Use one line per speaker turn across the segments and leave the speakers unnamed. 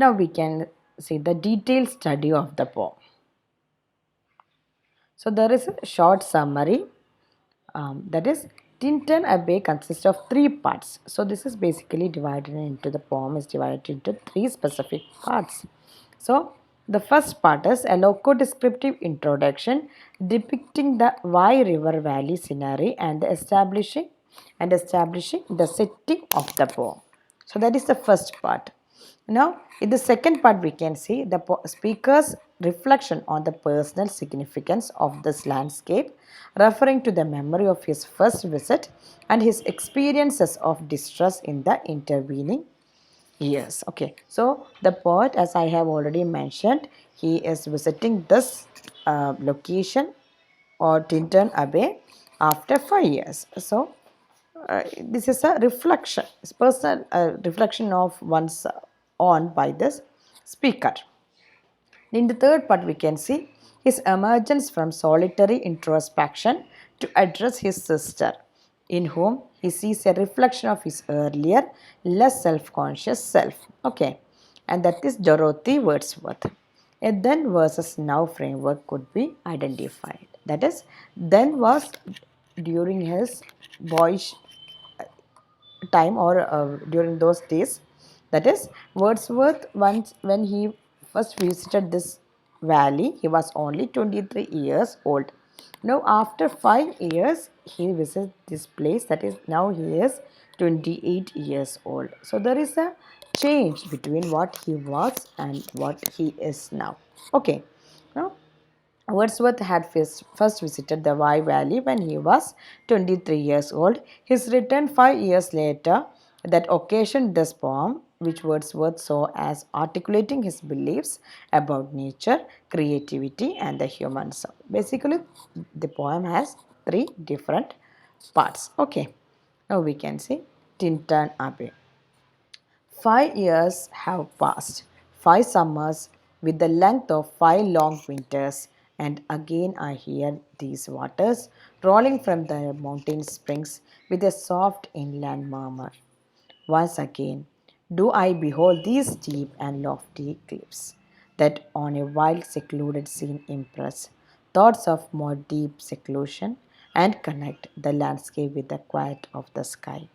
Now we can see the detailed study of the poem. So there is a short summary, that is Tintern Abbey consists of three parts. So this is basically divided into the poem is divided into three specific parts. So the first part is a loco-descriptive introduction depicting the Wye River Valley scenery and establishing the setting of the poem. So that is the first part. Now, in the second part, we can see the speaker's reflection on the personal significance of this landscape, referring to the memory of his first visit and his experiences of distress in the intervening years. Okay, so the poet, as I have already mentioned, he is visiting this location or Tintern Abbey after 5 years. So, this is a reflection, it's personal reflection of one's on by this speaker. In the third part, we can see his emergence from solitary introspection to address his sister, in whom he sees a reflection of his earlier, less self conscious self. Okay, and that is Dorothy Wordsworth. A then versus now framework could be identified. That is, then was during his boyish time or during those days. That is, Wordsworth, once when he first visited this valley, he was only 23 years old. Now, after 5 years, he visits this place. That is, now he is 28 years old. So, there is a change between what he was and what he is now. Okay. Now, Wordsworth had first visited the Wye Valley when he was 23 years old. His return 5 years later that occasioned this poem, which Wordsworth saw as articulating his beliefs about nature, creativity, and the human soul. Basically, the poem has three different parts. Okay, now we can see Tintern Abbey. 5 years have passed, 5 summers with the length of 5 long winters, and again I hear these waters rolling from the mountain springs with a soft inland murmur. Once again do I behold these steep and lofty cliffs that on a wild secluded scene impress thoughts of more deep seclusion and connect the landscape with the quiet of the sky.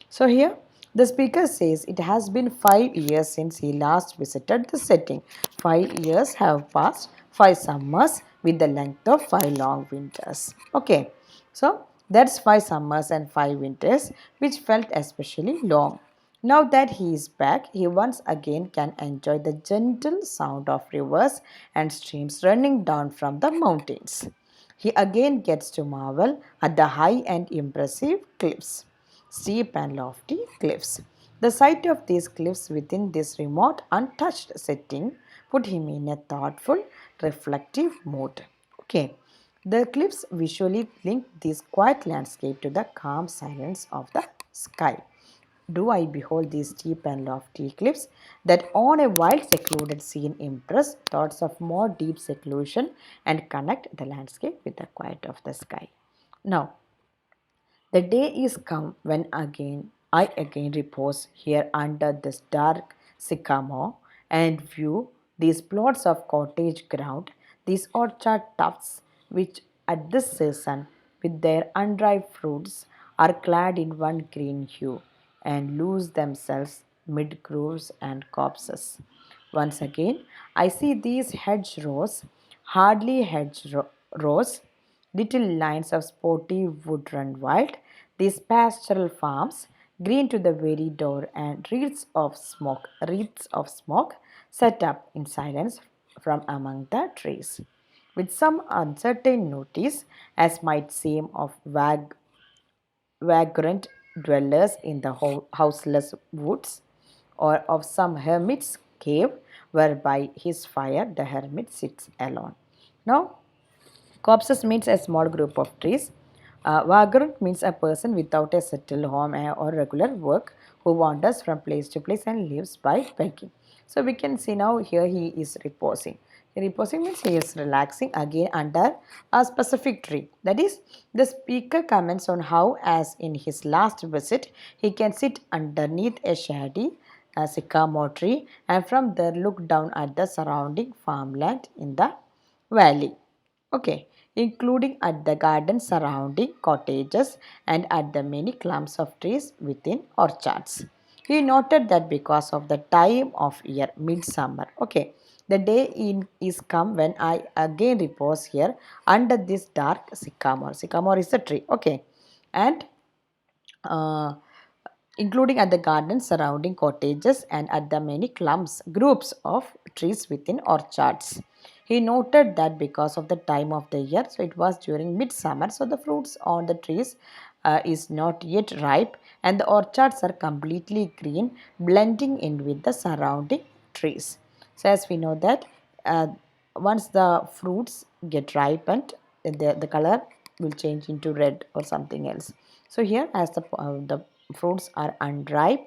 So here the speaker says it has been 5 years since he last visited the setting. 5 years have passed, 5 summers with the length of 5 long winters. Okay, so that's 5 summers and 5 winters, which felt especially long. Now that he is back, he once again can enjoy the gentle sound of rivers and streams running down from the mountains. He again gets to marvel at the high and impressive cliffs, steep and lofty cliffs. The sight of these cliffs within this remote, untouched setting put him in a thoughtful, reflective mood. Okay, the cliffs visually link this quiet landscape to the calm silence of the sky. Do I behold these steep and lofty cliffs that on a wild secluded scene impress thoughts of more deep seclusion and connect the landscape with the quiet of the sky. Now, the day is come when I again repose here under this dark sycamore and view these plots of cottage ground, these orchard tufts, which at this season, with their unripe fruits, are clad in one green hue, and lose themselves mid groves and copses. Once again, I see these hedgerows, hardly hedgerows, little lines of sporty wood run wild, these pastoral farms, green to the very door, and wreaths of smoke set up in silence from among the trees. With some uncertain notice, as might seem of vagrant dwellers in the houseless woods, or of some hermit's cave where by his fire the hermit sits alone. Now, copses means a small group of trees. Vagrant means a person without a settled home or regular work who wanders from place to place and lives by begging. So we can see now here he is reposing. Reposing means he is relaxing again under a specific tree. That is, the speaker comments on how, as in his last visit, he can sit underneath a shady a sycamore tree, and from there looked down at the surrounding farmland in the valley. Okay, including at the garden surrounding cottages and at the many clumps of trees within orchards. He noted that because of the time of year, midsummer, okay, the day in is come when I again repose here under this dark sycamore. Sycamore is a tree, okay, and uh, including at the gardens surrounding cottages and at the many groups of trees within orchards. He noted that because of the time of the year, so it was during midsummer, so the fruits on the trees is not yet ripe, and the orchards are completely green, blending in with the surrounding trees. So, as we know that once the fruits get ripened, the color will change into red or something else. So here, as the fruits are unripe,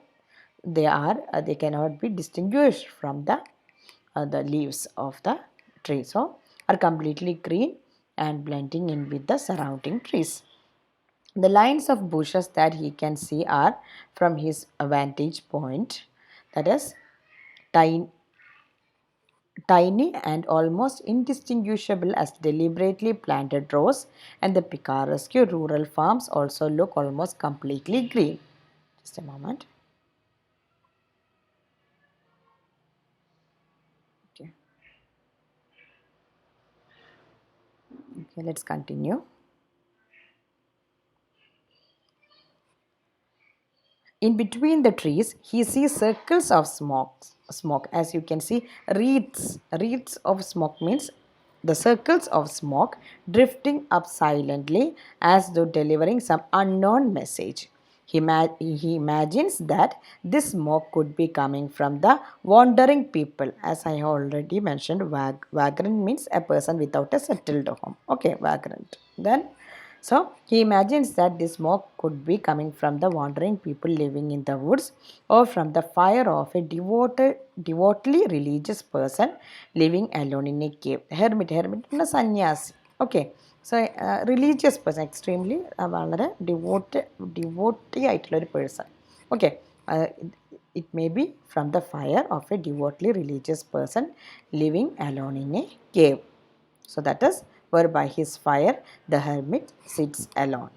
they cannot be distinguished from the leaves of the tree. So are completely green and blending in with the surrounding trees. The lines of bushes that he can see are from his vantage point, that is tiny, tiny and almost indistinguishable as deliberately planted rows, and the picaresque rural farms also look almost completely green. Just a moment. Okay, okay, let's continue. In between the trees, he sees circles of smoke. Smoke, as you can see, wreaths of smoke means the circles of smoke drifting up silently as though delivering some unknown message. He imagines that this smoke could be coming from the wandering people. As I already mentioned, vagrant means a person without a settled home. Okay, vagrant. Then so he imagines that this smoke could be coming from the wandering people living in the woods or from the fire of a devotedly religious person living alone in a cave. Hermit is sannyasi. Okay. So religious person, extremely വളരെ devotee ആയിട്ടുള്ള ഒരു person. Okay. It may be from the fire of a devotedly religious person living alone in a cave. So that is where by his fire the hermit sits alone.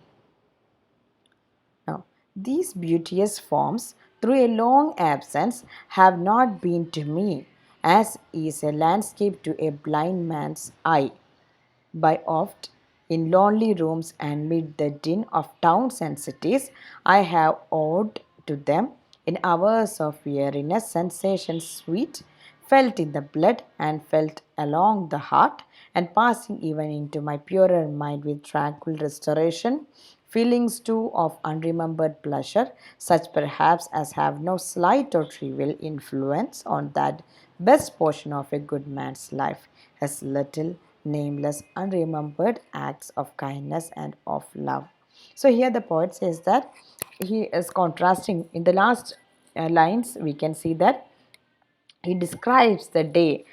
Now, these beauteous forms, through a long absence, have not been to me, as is a landscape to a blind man's eye. By oft, in lonely rooms and mid the din of towns and cities, I have owed to them in hours of weariness sensations sweet, felt in the blood and felt along the heart, and passing even into my purer mind with tranquil restoration, feelings too of unremembered pleasure, such perhaps as have no slight or trivial influence on that best portion of a good man's life, as little, nameless, unremembered acts of kindness and of love. So here the poet says that he is contrasting in the last lines. We can see that he describes the day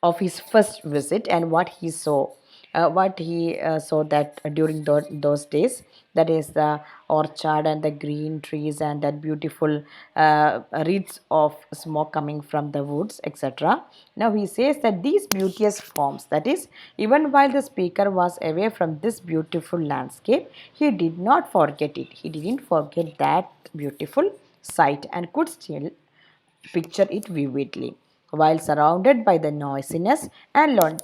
of his first visit and what he saw. What he saw that during those days, that is the orchard and the green trees and that beautiful wreaths of smoke coming from the woods, etc. Now he says that these beauteous forms, that is, even while the speaker was away from this beautiful landscape, he did not forget it. He didn't forget that beautiful sight and could still picture it vividly. While surrounded by the noisiness and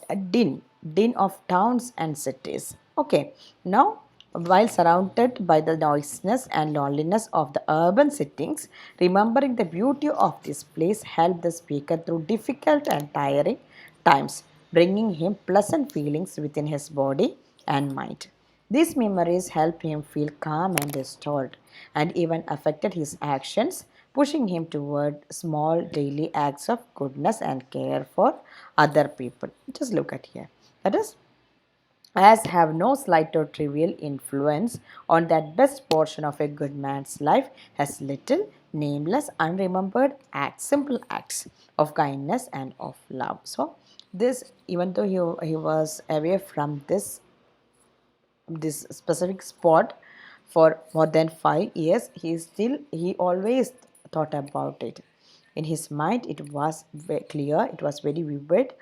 din of towns and cities. Okay, now while surrounded by the noisiness and loneliness of the urban settings, remembering the beauty of this place helped the speaker through difficult and tiring times, bringing him pleasant feelings within his body and mind. These memories helped him feel calm and restored, and even affected his actions, pushing him toward small daily acts of goodness and care for other people. Just look at here. That is, as have no slight or trivial influence on that best portion of a good man's life, has little, nameless, unremembered acts, simple acts of kindness and of love. So, this, even though he was away from this specific spot for more than 5 years, he always thought about it. In his mind, it was clear, it was very vivid,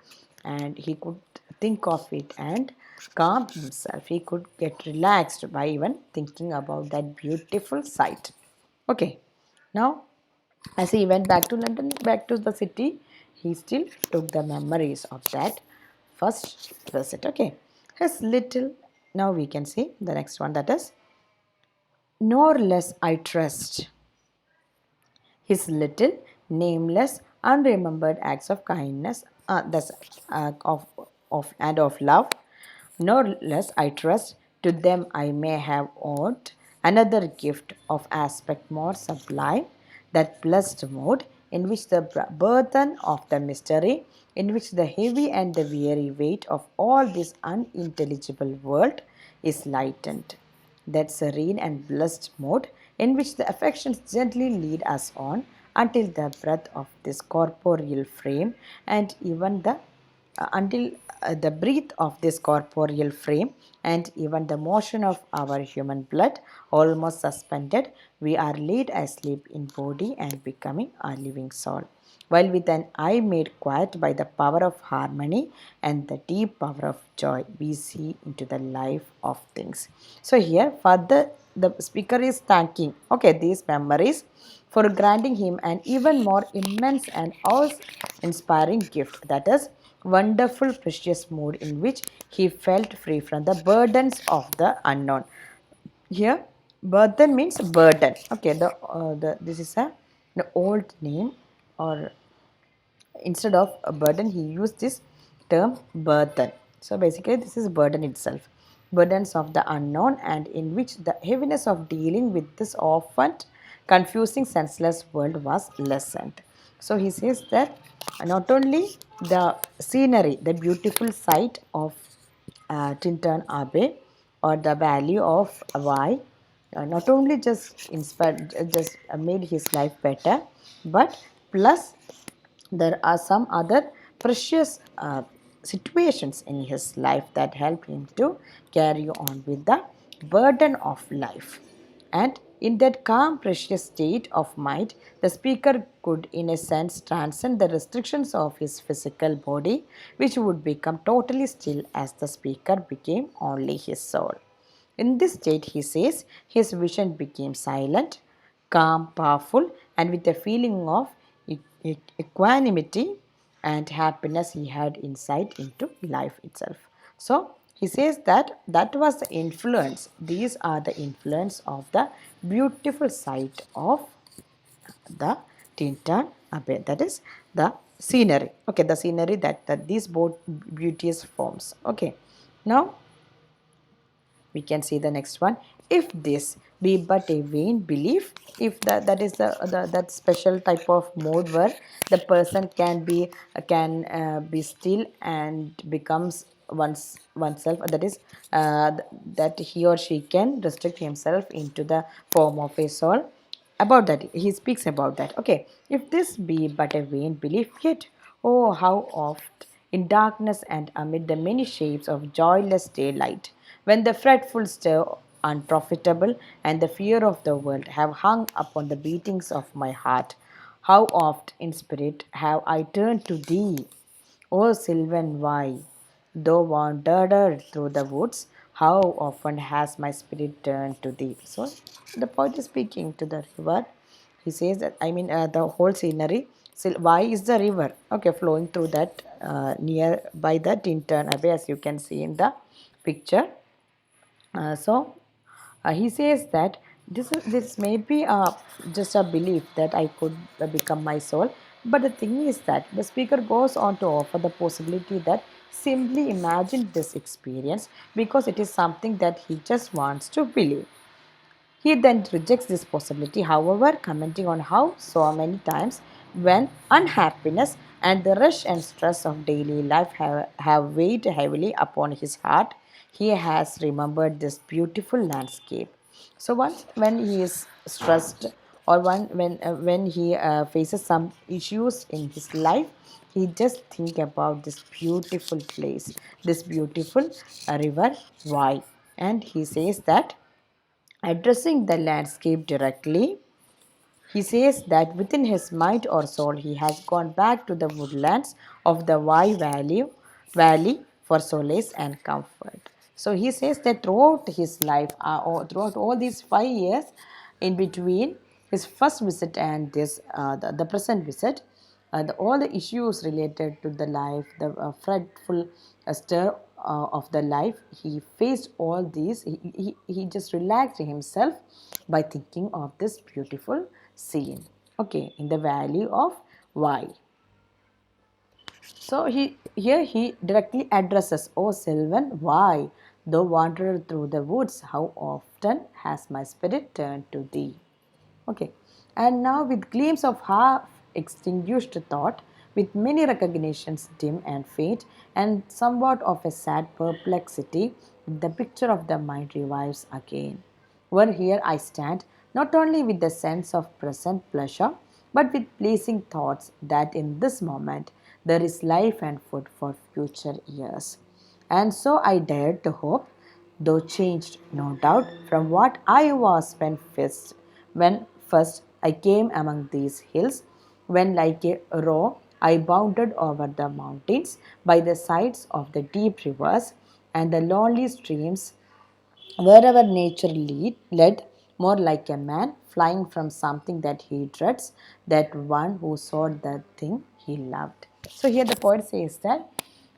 and he could think of it and calm himself. He could get relaxed by even thinking about that beautiful sight. Okay, now as he went back to London, back to the city, he still took the memories of that first visit. Okay, his little, now we can see the next one, that is, nor less I trust. His little, nameless, unremembered acts of kindness, of love, nor less I trust, to them I may have owed another gift of aspect more sublime, that blessed mood in which the burden of the mystery, in which the heavy and the weary weight of all this unintelligible world is lightened, that serene and blessed mood in which the affections gently lead us on until the breath of this corporeal frame and even the until the breath of this corporeal frame and even the motion of our human blood almost suspended, we are laid asleep in body and becoming a living soul, while with an eye made quiet by the power of harmony and the deep power of joy, we see into the life of things. So here further the speaker is thanking, okay, these memories for granting him an even more immense and awe-inspiring gift, that is, wonderful precious mood in which he felt free from the burdens of the unknown. Here, burden means burden. Okay, the this is a the old name, or instead of a burden, he used this term burden. So basically, this is burden itself, burdens of the unknown, and in which the heaviness of dealing with this often confusing, senseless world was lessened. So he says that not only the scenery, the beautiful sight of Tintern Abbey or the valley of Vai, not only just inspired, just made his life better, but plus there are some other precious situations in his life that help him to carry on with the burden of life. And in that calm, precious state of mind, the speaker could, in a sense, transcend the restrictions of his physical body, which would become totally still as the speaker became only his soul. In this state, he says, his vision became silent, calm, powerful, and with a feeling of equanimity and happiness he had insight into life itself. So he says that that was the influence. These are the influence of the beautiful sight of the Tintern Abbey. That is the scenery. Okay, the scenery that these both beauteous forms. Okay, now we can see the next one. If this be but a vain belief, if that is the that special type of mode where the person can be still and becomes oneself, that is that he or she can restrict himself into the form of a soul. About that he speaks about that. Okay, if this be but a vain belief, yet oh how oft in darkness and amid the many shapes of joyless daylight, when the fretful stir unprofitable and the fear of the world have hung upon the beatings of my heart, how oft in spirit have I turned to thee, O Sylvan, why, though wandered through the woods, how often has my spirit turned to thee? So the poet is speaking to the river. He says that, I mean, the whole scenery. Why is the river, okay, flowing through that near by the Tintern Abbey, as you can see in the picture. So he says that this may be just a belief that I could become my soul, but the thing is that the speaker goes on to offer the possibility that simply imagine this experience because it is something that he just wants to believe. He then rejects this possibility, however, commenting on how so many times when unhappiness and the rush and stress of daily life have weighed heavily upon his heart, he has remembered this beautiful landscape. So once when he is stressed or when he faces some issues in his life, he just think about this beautiful place, this beautiful river. Why? And he says that addressing the landscape directly, He says that within his mind or soul he has gone back to the woodlands of the valley for solace and comfort. So he says that throughout his life, or throughout all these 5 years in between his first visit and the present visit, all the issues related to the life, the fretful stir of the life, he faced all these. He just relaxed himself by thinking of this beautiful scene, okay, in the valley of Y. So here he directly addresses, "O Sylvan, why, though wanderer through the woods, how often has my spirit turned to thee?" Okay, and now with gleams of half extinguished thought, with many recognitions dim and faint, and somewhat of a sad perplexity, the picture of the mind revives again. Where here I stand, not only with the sense of present pleasure, but with pleasing thoughts that in this moment there is life and food for future years. And so I dared to hope, though changed, no doubt, from what I was when first I came among these hills, when like a roe I bounded over the mountains by the sides of the deep rivers and the lonely streams wherever nature led, more like a man flying from something that he dreads, that one who sought the thing he loved. So here the poet says that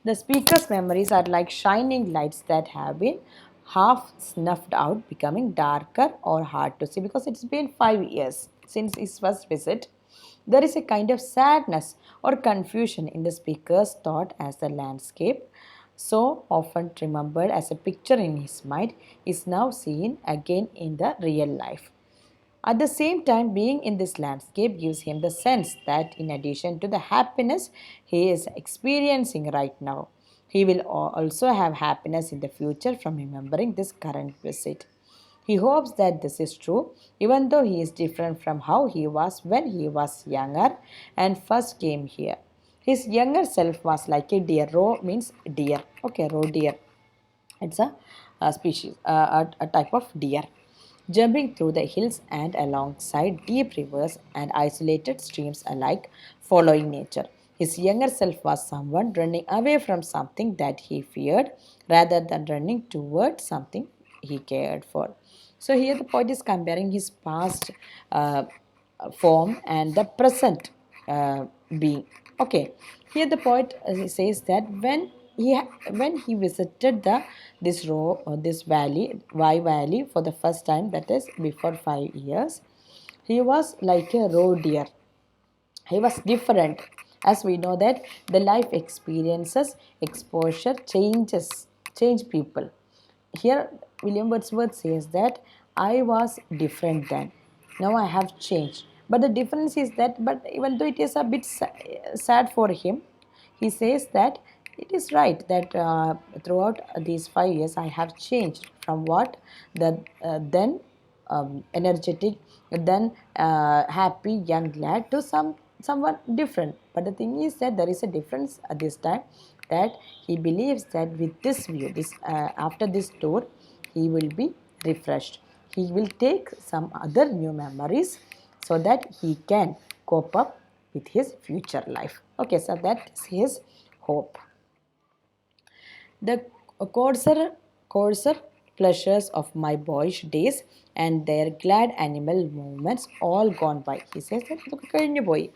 the speaker's memories are like shining lights that have been half snuffed out, becoming darker or hard to see because it's been 5 years since his first visit. There is a kind of sadness or confusion in the speaker's thought as the landscape, so often remembered as a picture in his mind, is now seen again in the real life. At the same time, being in this landscape gives him the sense that in addition to the happiness he is experiencing right now, he will also have happiness in the future from remembering this current visit. He hopes that this is true, even though he is different from how he was when he was younger and first came here. His younger self was like a deer. Roe means deer. Okay, roe deer. It's a species, a type of deer, jumping through the hills and alongside deep rivers and isolated streams alike, following nature. His younger self was someone running away from something that he feared rather than running toward something he cared for. So here the poet is comparing his past uh, form and the present being. Okay, here the poet says that when he visited this valley, Y Valley, for the first time, that is before 5 years, he was like a roe deer. He was different, as we know that the life experiences, exposure change people. Here, William Wordsworth says that I was different then. Now I have changed. But the difference is that, but even though it is a bit sad for him, he says that it is right that throughout these 5 years I have changed from what the then energetic, then happy young lad to someone different. But the thing is that there is a difference at this time, that he believes that with this view, this after this tour, he will be refreshed. He will take some other new memories so that he can cope up with his future life. Okay, so that is his hope. The coarser pleasures of my boyish days and their glad animal movements all gone by. He says that "ഇതൊക്കെ കഴിഞ്ഞു പോയി.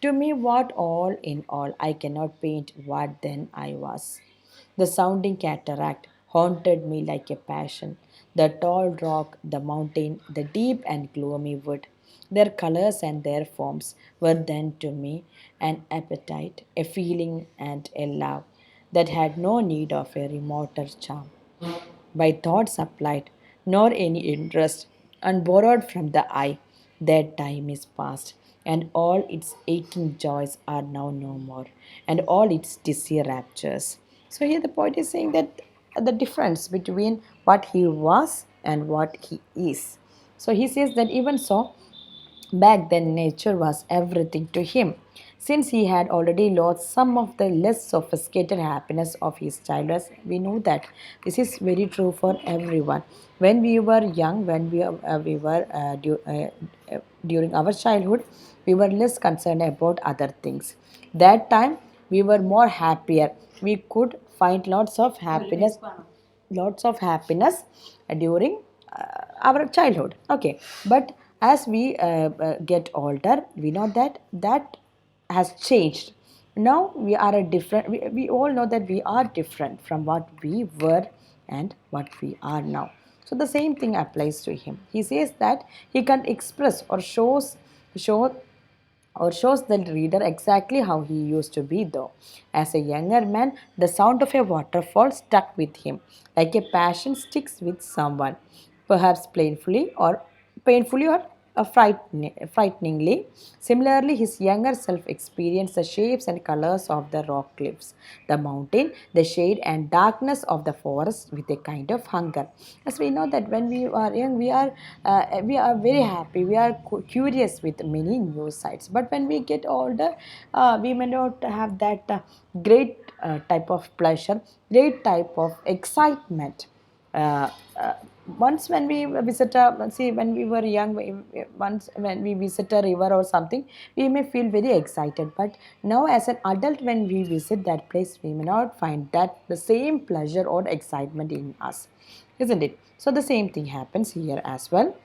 To me, what all in all, I cannot paint what then I was. The sounding cataract haunted me like a passion. The tall rock, the mountain, the deep and gloomy wood. Their colors and their forms were then to me an appetite, a feeling, and a love that had no need of a remoter charm by thought supplied, nor any interest, and borrowed from the eye. That time is past, and all its aching joys are now no more, and all its dizzy raptures. So here the poet is saying that the difference between what he was and what he is. So he says that even so, back then, nature was everything to him. Since he had already lost some of the less sophisticated happiness of his childhood, we know that this is very true for everyone. When we were young, when during our childhood, we were less concerned about other things. That time, we were more happier. We could find lots of happiness during our childhood. Okay, but as we get older, we know that that has changed. Now we are a different. We all know that we are different from what we were and what we are now. So the same thing applies to him. He says that he can express or shows the reader exactly how he used to be, though. As a younger man, the sound of a waterfall stuck with him, like a passion sticks with someone, perhaps painfully or frighteningly. Similarly, his younger self experienced the shapes and colors of the rock cliffs, the mountain, the shade and darkness of the forest with a kind of hunger. As we know that when we are young, we are very happy. We are curious with many new sights. But when we get older, we may not have that great type of pleasure, great type of excitement. uh, uh, Once when we visit a see when we were young, once when we visit a river or something, we may feel very excited, but now as an adult, when we visit that place, we may not find that the same pleasure or excitement in us, isn't it? So the same thing happens here as well.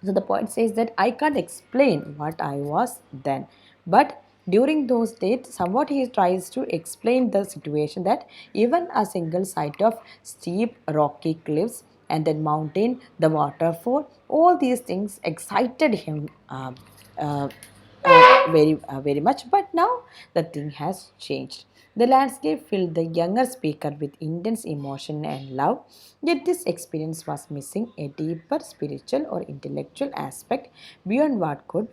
So the poet says that I can't explain what I was then, but during those days, somewhat he tries to explain the situation that even a single sight of steep rocky cliffs and then mountain, the waterfall, all these things excited him uh, very much. But now the thing has changed. The landscape filled the younger speaker with intense emotion and love, yet this experience was missing a deeper spiritual or intellectual aspect beyond what could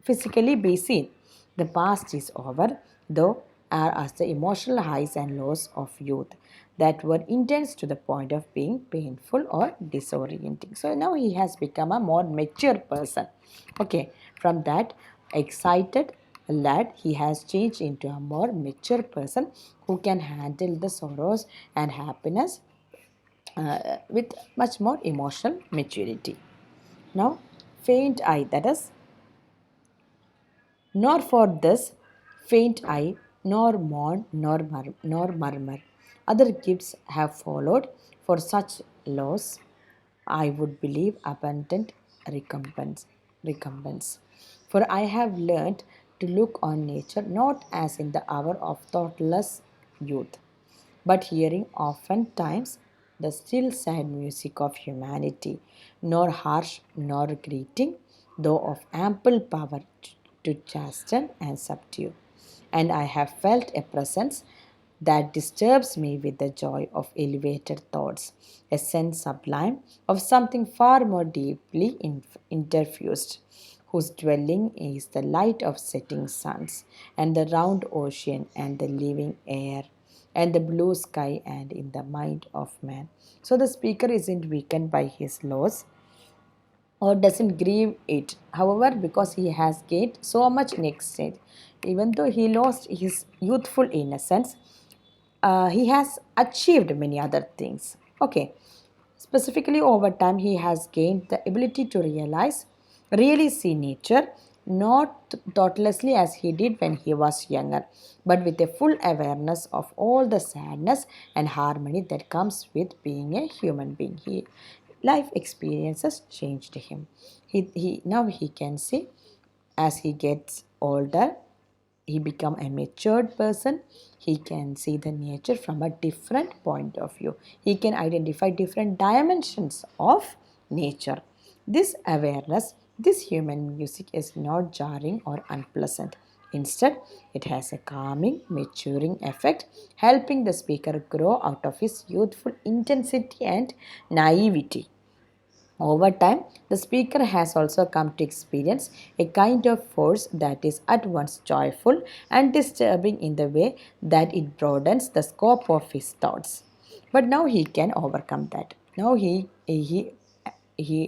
physically be seen. The past is over, though, are as the emotional highs and lows of youth that were intense to the point of being painful or disorienting. So now he has become a more mature person. Okay, from that excited lad, he has changed into a more mature person who can handle the sorrows and happiness with much more emotional maturity. Now, faint eye, that is, nor for this faint eye, nor mourn, nor murmur. Other gifts have followed for such loss. I would believe abundant recompense. For I have learnt to look on nature not as in the hour of thoughtless youth, but hearing oftentimes the still sad music of humanity, nor harsh nor greeting, though of ample power to chasten and subdue. And I have felt a presence that disturbs me with the joy of elevated thoughts, a sense sublime of something far more deeply interfused, whose dwelling is the light of setting suns, and the round ocean, and the living air, and the blue sky, and in the mind of man. So the speaker isn't weakened by his loss or doesn't grieve it. However, because he has gained so much in exchange, even though he lost his youthful innocence, he has achieved many other things. Okay, specifically over time, he has gained the ability to really see nature, not thoughtlessly as he did when he was younger, but with a full awareness of all the sadness and harmony that comes with being a human being. Life experiences changed him. Now he can see as he gets older, he become a matured person. He can see the nature from a different point of view. He can identify different dimensions of nature. This awareness, this human music is not jarring or unpleasant. Instead, it has a calming, maturing effect, helping the speaker grow out of his youthful intensity and naivety. Over time, the speaker has also come to experience a kind of force that is at once joyful and disturbing in the way that it broadens the scope of his thoughts. But now he can overcome that. Now he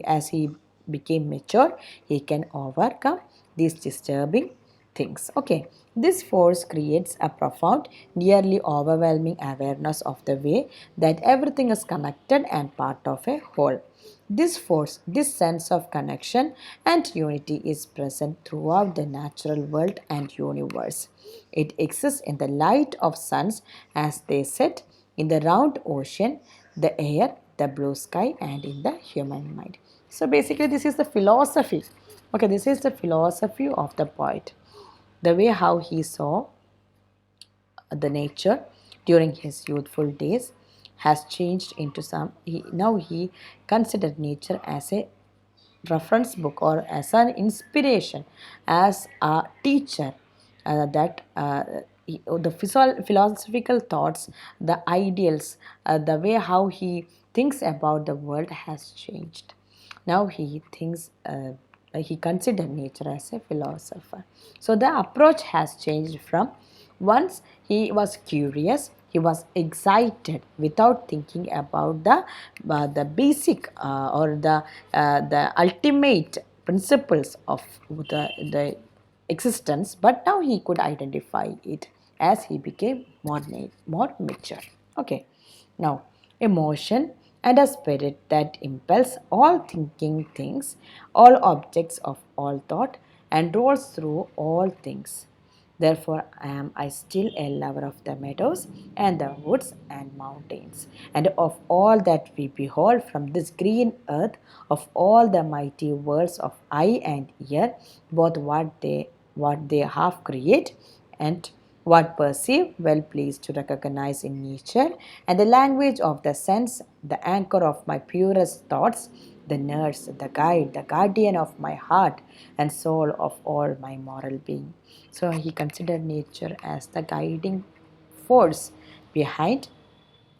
as he became mature, he can overcome these disturbing things. Okay, This force creates a profound, nearly overwhelming awareness of the way that everything is connected and part of a whole. This force, this sense of connection and unity is present throughout the natural world and universe. It exists in the light of suns as they set, in the round ocean, the air, the blue sky, and in the human mind. So basically, this is the philosophy. Okay, this is the philosophy of the poet. The way how he saw the nature during his youthful days has changed into now he considered nature as a reference book or as an inspiration, as a teacher, that the philosophical thoughts, the ideals, the way how he thinks about the world has changed. Now he considered nature as a philosopher. So the approach has changed from once he was curious, he was excited without thinking about the basic or the ultimate principles of the existence, but now he could identify it as he became more mature. Okay, now emotion and a spirit that impels all thinking things, all objects of all thought, and rolls through all things. Therefore, am I still a lover of the meadows and the woods and mountains, and of all that we behold from this green earth, of all the mighty worlds of eye and ear, both what they have create and what perceive, well pleased to recognize in nature, and the language of the sense, the anchor of my purest thoughts, the nurse, the guide, the guardian of my heart and soul of all my moral being. So he considered nature as the guiding force behind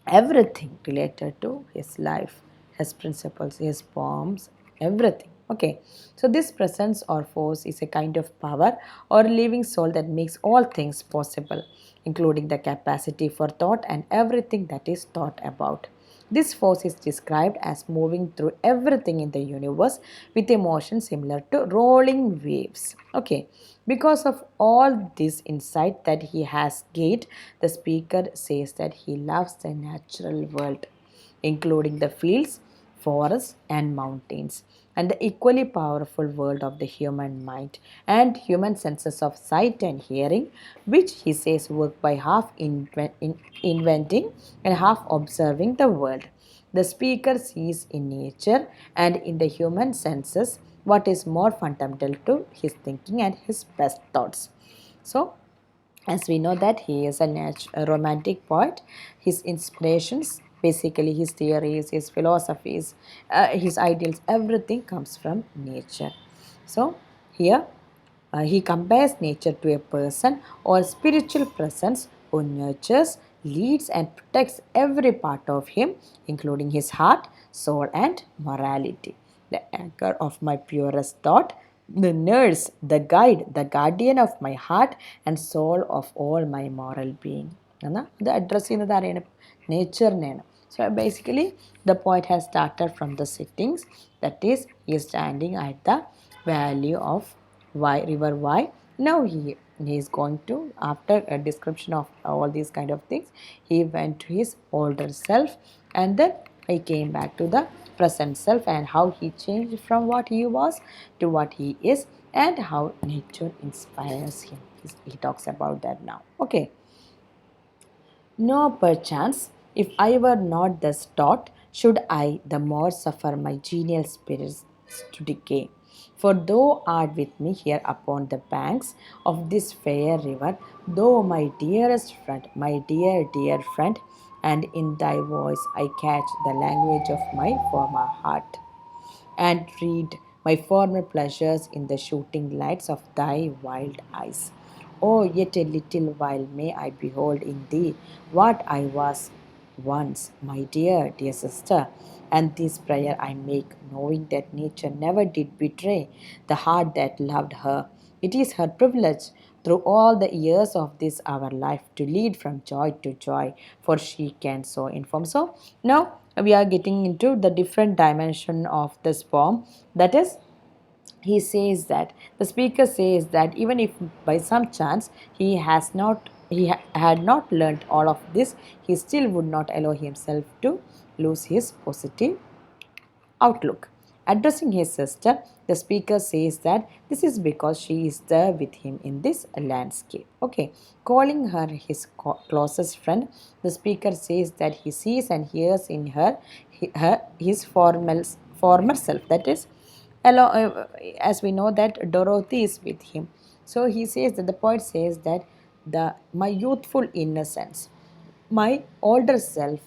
everything related to his life, his principles, his poems, everything. Okay, so this presence or force is a kind of power or living soul that makes all things possible, including the capacity for thought and everything that is thought about. This force is described as moving through everything in the universe with a motion similar to rolling waves. Okay, because of all this insight that he has gained, the speaker says that he loves the natural world, including the fields, forests, and mountains, and the equally powerful world of the human mind and human senses of sight and hearing, which he says work by half inventing and half observing the world. The speaker sees in nature and in the human senses what is more fundamental to his thinking and his best thoughts. So, as we know that he is a romantic poet, his inspirations, basically his theories, his philosophies, his ideals, everything comes from nature. So here he compares nature to a person or spiritual presence who nurtures, leads, and protects every part of him, including his heart, soul, and morality. The anchor of my purest thought, the nurse, the guide, the guardian of my heart, and soul of all my moral being. എന്നാ ഇത് address ചെയ്യുന്നത് ആരെയാണ്? നേച്ചറിനെയാണ്. So basically, the poet has started from the sittings, that is, he is standing at the valley of river Y. Now he is going to, after a description of all these kind of things, he went to his older self, and then he came back to the present self and how he changed from what he was to what he is, and how nature inspires him. He talks about that now. Okay. No, perchance, if I were not thus taught, should I the more suffer my genial spirits to decay. For thou art with me here upon the banks of this fair river, thou my dearest friend, my dear, dear friend, and in thy voice I catch the language of my former heart and read my former pleasures in the shooting lights of thy wild eyes. Oh, yet a little while may I behold in thee what I was once, my dear, dear sister. And this prayer I make, knowing that nature never did betray the heart that loved her. It is her privilege through all the years of this our life to lead from joy to joy, for she can so inform. So now we are getting into the different dimension of this poem, that is He says that the speaker says that even if by some chance had not learnt all of this, he still would not allow himself to lose his positive outlook. Addressing his sister, the speaker says that this is because she is there with him in this landscape. Okay, calling her his closest friend, the speaker says that he sees and hears in her, his former self. That is, as we know that Dorothy is with him. So he says that the poet says that the my youthful innocence, my older self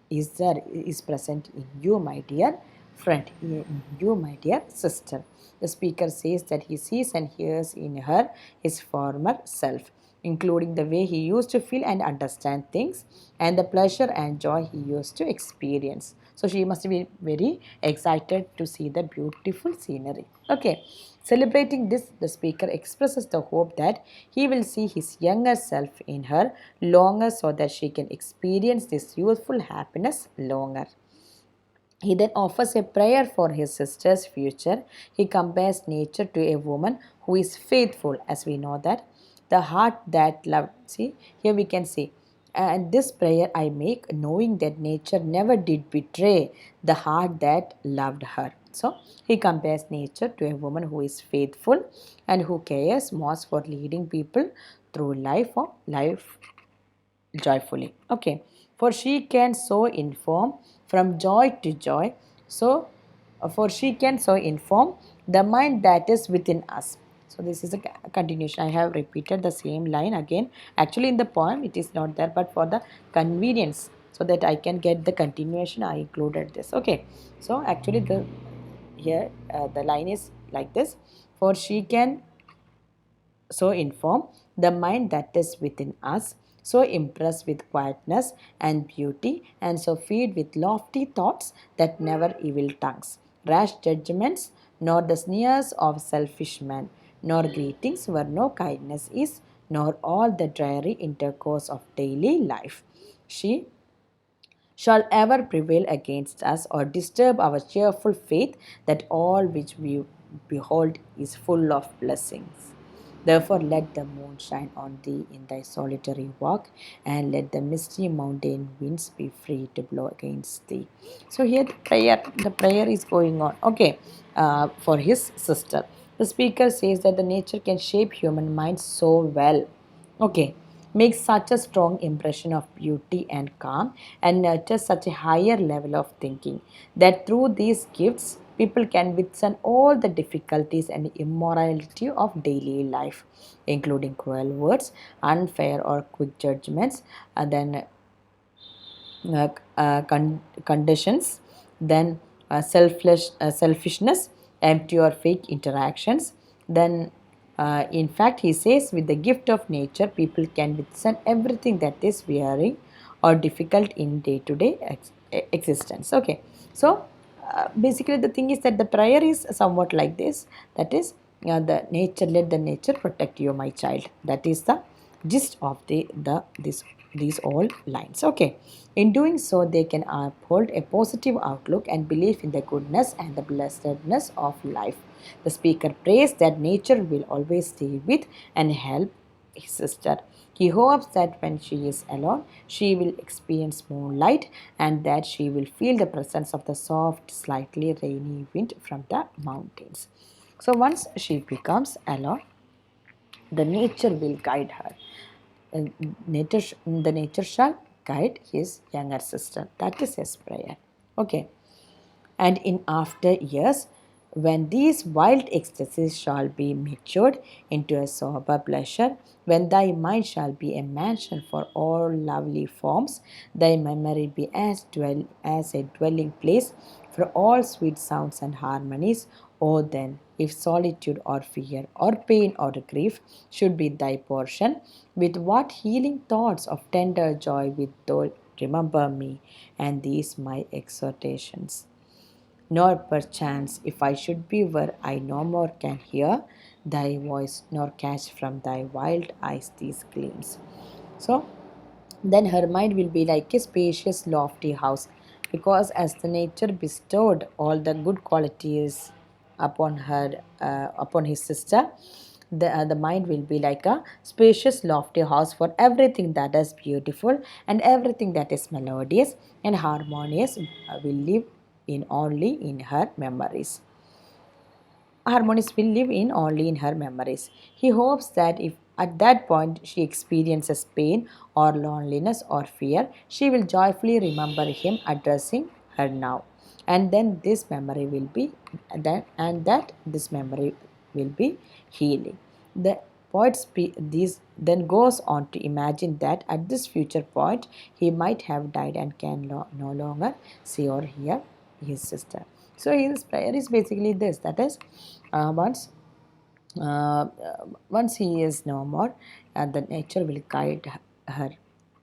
is present in you, my dear friend, in you, my dear sister. The speaker says that he sees and hears in her his former self, including the way he used to feel and understand things, and the pleasure and joy he used to experience. So she must be very excited to see the beautiful scenery. Okay. Celebrating this, the speaker expresses the hope that he will see his younger self in her longer so that she can experience this youthful happiness longer. He then offers a prayer for his sister's future. He compares nature to a woman who is faithful, as we know that. The heart that loved. See, here we can see. And this prayer I make, knowing that nature never did betray the heart that loved her. So, he compares nature to a woman who is faithful and who cares most for leading people through life joyfully. Okay, for she can so inform from joy to joy. So, for she can so inform the mind that is within us. So, this is a continuation. I have repeated the same line again. Actually, in the poem, it is not there, but for the convenience, so that I can get the continuation, I included this. Okay, so actually, the here the line is like this: for she can so inform the mind that is within us, so impress with quietness and beauty, and so feed with lofty thoughts that never evil tongues, rash judgments, nor the sneers of selfish men, nor greetings where no kindness is, nor all the dreary intercourse of daily life. She shall ever prevail against us or disturb our cheerful faith that all which we behold is full of blessings. Therefore, let the moon shine on thee in thy solitary walk, and let the misty mountain winds be free to blow against thee. So here the prayer is going on. Okay, for his sister. The speaker says that the nature can shape human minds so well. Okay, makes such a strong impression of beauty and calm, and nurtures such a higher level of thinking that through these gifts people can withstand all the difficulties and immorality of daily life, including cruel words, unfair or quick judgments, and then conditions, then selfishness, empty or fake interactions. Then, in fact, he says, with the gift of nature, people can withstand everything that is wearing or difficult in day to day existence. Okay, so basically, the thing is that the prayer is somewhat like this, that is, the nature, let the nature protect you, my child. That is the gist of these all lines. Okay, in doing so they can uphold a positive outlook and belief in the goodness and the blessedness of life. The speaker prays that nature will always stay with and help his sister. He hopes that when she is alone, she will experience moonlight and that she will feel the presence of the soft, slightly rainy wind from the mountains. So once she becomes alone, the nature will guide her. The nature shall guide his younger sister. That is his prayer. Okay. And in after years, when these wild ecstasies shall be matured into a sober pleasure, when thy mind shall be a mansion for all lovely forms, thy memory be as a dwelling place for all sweet sounds and harmonies, O then, if solitude or fear or pain or grief should be thy portion, with what healing thoughts of tender joy wilt thou remember me and these my exhortations. Nor perchance, if I should be where I no more can hear thy voice, nor catch from thy wild eyes these gleams. So, then her mind will be like a spacious, lofty house, because as the nature bestowed all the good qualities upon her upon his sister. The mind will be like a spacious lofty house for everything that is beautiful and everything that is melodious and harmonious will live in only in her memories. Harmonies will live in only in her memories. He hopes that if at that point she experiences pain or loneliness or fear, she will joyfully remember him addressing her now. And then this memory will be and that this memory will be healing. The poet this then goes on to imagine that at this future point he might have died and can no longer see or hear his sister. So his prayer is basically this, that is, uh, once uh, once he is no more, the nature will guide her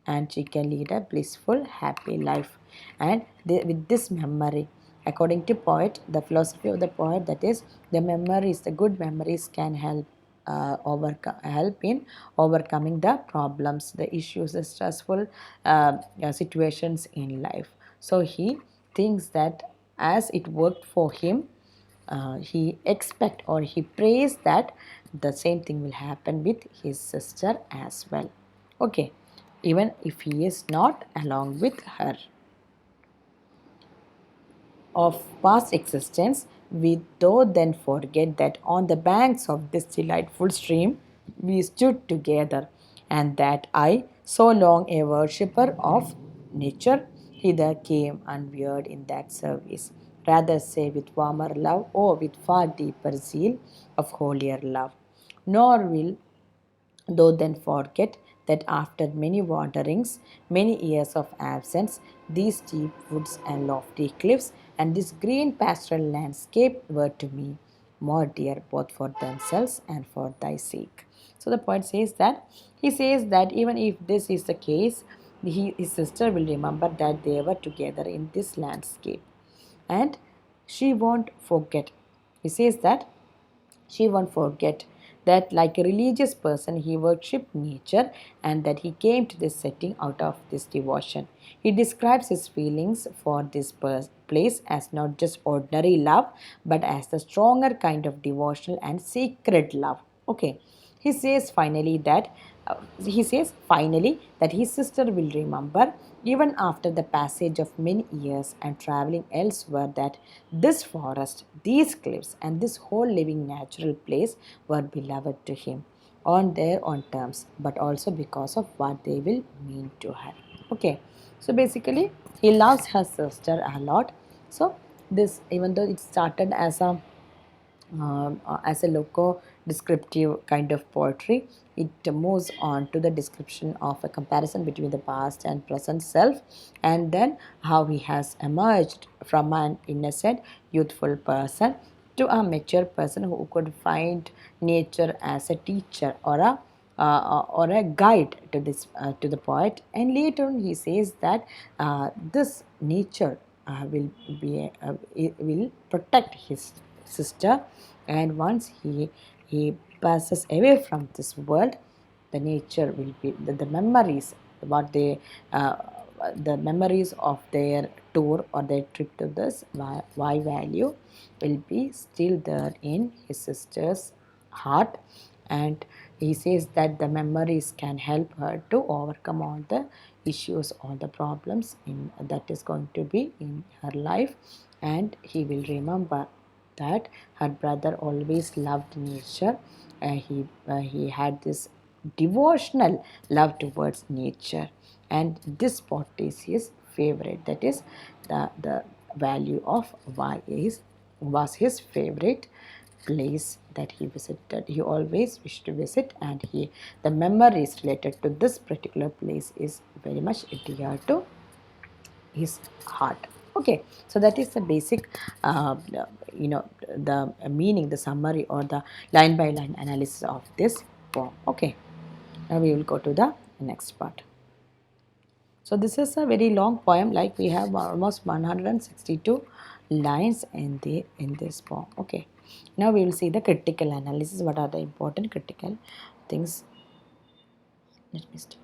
and she can lead a blissful, happy life. And with this memory, according to poet, the philosophy of the poet, that is, the memories, the good memories can help in overcoming the problems, the issues, the stressful situations in life. So he thinks that as it worked for him, he expect or he prays that the same thing will happen with his sister as well. Okay, even if he is not along with her of past existence, we though then forget that on the banks of this delightful stream we stood together, and that I, so long a worshipper of nature, hither came unwearied in that service. Rather say with warmer love, or with far deeper zeal of holier love. Nor will though then forget that after many wanderings, many years of absence, these steep woods and lofty cliffs and this green pastoral landscape were to me more dear both for themselves and for thy sake. So the poet says that he says that even if this is the case, his sister will remember that they were together in this landscape and she won't forget. He says that she won't forget that, like a religious person, he worshipped nature and that he came to this setting out of this devotion. He describes his feelings for this place as not just ordinary love, but as the stronger kind of devotional and sacred love. Okay, he says finally that his sister will remember, even after the passage of many years and traveling elsewhere, that this forest, these cliffs, and this whole living natural place were beloved to him on their own terms, but also because of what they will mean to her. Okay, so basically, he loves her sister a lot. So this, even though it started as a loco descriptive kind of poetry, it moves on to the description of a comparison between the past and present self, and then how he has emerged from an innocent, youthful person to a mature person who could find nature as a teacher or a guide to this to the poet. And later on, he says that this nature will protect his sister, and once he passes away from this world, the nature will be the memories what they the memories of their tour or their trip to this Y value will be still there in his sister's heart. And he says that the memories can help her to overcome all the issues, all the problems in that is going to be in her life. And he will remember that her brother always loved nature. He had this devotional love towards nature, and this spot is his favorite. That is, the value of why is was his favorite place that he visited. He always wished to visit, and the memories related to this particular place is very much dear to his heart. Okay, so that is the basic the meaning, the summary, or the line by line analysis of this poem. Okay, now we will go to the next part. So this is a very long poem, like we have almost 162 lines in this poem. Okay, now we will see the critical analysis. What are the important critical things? Let me start.